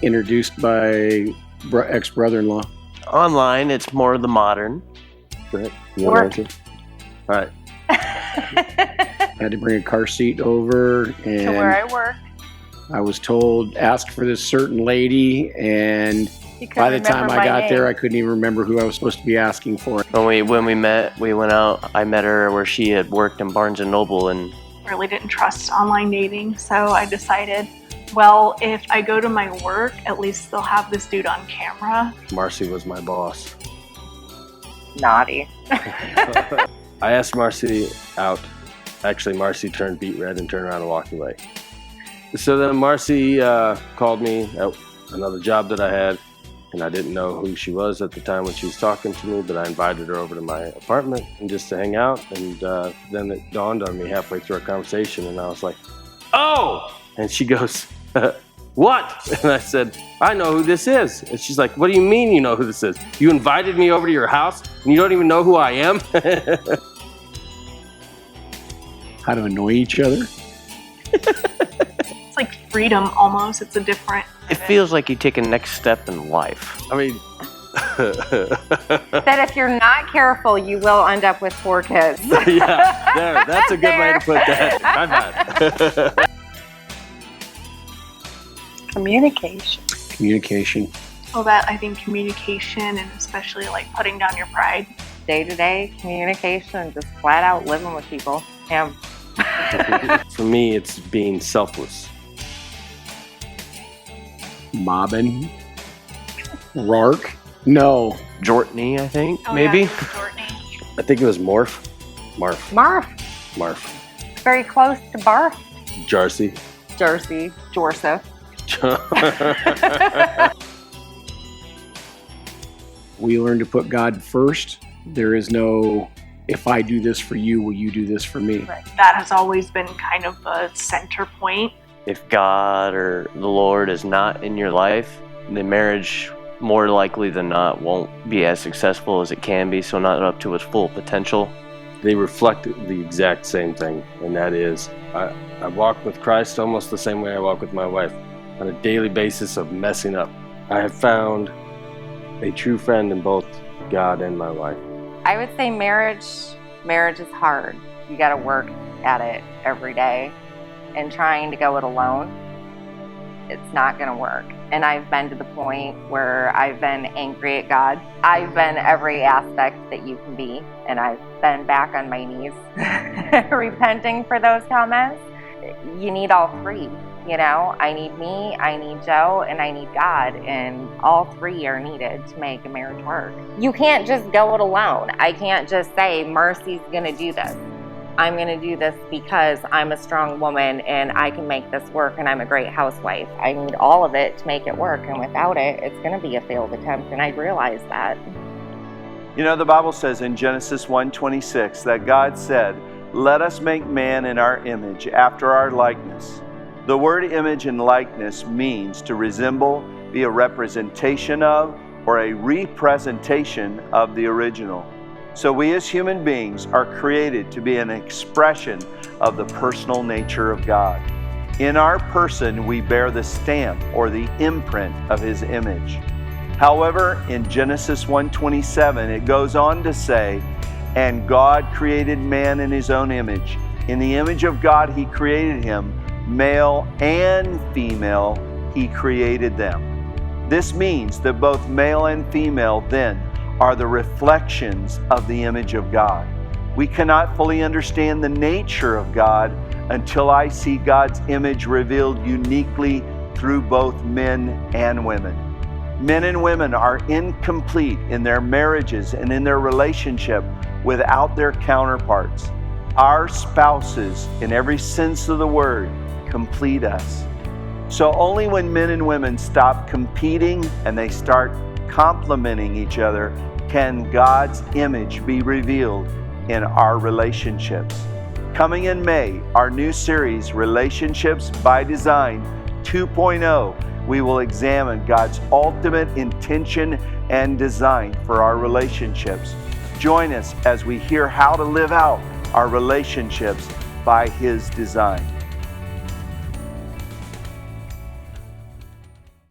Introduced by ex-brother-in-law. Online, it's more the modern. Correct. Work. All right. Had to bring a car seat over, and To where I work. I was told, ask for this certain lady, and You couldn't by the time remember I my got name. there, I couldn't even remember who I was supposed to be asking for. When we met, we went out. I met her where she had worked in Barnes & Noble, and Really didn't trust online dating, so I decided, well, if I go to my work, at least they'll have this dude on camera. Marcy was my boss. Naughty. I asked Marcy out. Actually, Marcy turned beet red and turned around and walked away. So then Marcy called me at another job that I had, and I didn't know who she was at the time when she was talking to me, but I invited her over to my apartment and just to hang out. And then it dawned on me halfway through our conversation, and I was like, "Oh!" And she goes, "What?" And I said, "I know who this is." And she's like, "What do you mean you know who this is? You invited me over to your house and you don't even know who I am?" How to annoy each other. It's like freedom almost. It's a different. it feels like you take a next step in life. I mean, That if you're not careful, you will end up with 4 kids. yeah, that's a good way to put that. I've had. Communication. Communication. Well, that I think communication and especially like putting down your pride. Day-to-day communication, just flat out living with people. Yeah. For me, it's being selfless. Mobbing. Rark. No. Jortney, I think, Oh, maybe. Yeah, Jortney. I think it was Marf. Marf. Very close to Barf. Jarcy. Jersey. Joseph. We learn to put God first. There is no, if I do this for you, will you do this for me? Right. That has always been kind of a center point. If God or the Lord is not in your life, the marriage more likely than not won't be as successful as it can be, so not up to its full potential. They reflect the exact same thing, and that is I walk with Christ almost the same way I walk with my wife, on a daily basis of messing up. I have found a true friend in both God and my wife. I would say marriage is hard. You got to work at it every day. And trying to go it alone, it's not going to work. And I've been to the point where I've been angry at God. I've been every aspect that you can be. And I've been back on my knees repenting for those comments. You need all 3. You know, I need me, I need Joe, and I need God, and all 3 are needed to make a marriage work. You can't just go it alone. I can't just say, Marcy's gonna do this. I'm gonna do this because I'm a strong woman and I can make this work and I'm a great housewife. I need all of it to make it work, and without it, it's gonna be a failed attempt, and I realize that. You know, the Bible says in Genesis 1:26 that God said, "Let us make man in our image, after our likeness." The word image and likeness means to resemble, be a representation of, or a representation of the original. So we as human beings are created to be an expression of the personal nature of God. In our person, we bear the stamp or the imprint of His image. However, in Genesis 1:27, it goes on to say, "And God created man in His own image. In the image of God He created him. Male and female, He created them." This means that both male and female then are the reflections of the image of God. We cannot fully understand the nature of God until I see God's image revealed uniquely through both men and women. Men and women are incomplete in their marriages and in their relationship without their counterparts. Our spouses, in every sense of the word, complete us. So only when men and women stop competing and they start complementing each other can God's image be revealed in our relationships. Coming in May, our new series, Relationships by Design 2.0, we will examine God's ultimate intention and design for our relationships. Join us as we hear how to live out our relationships by His design.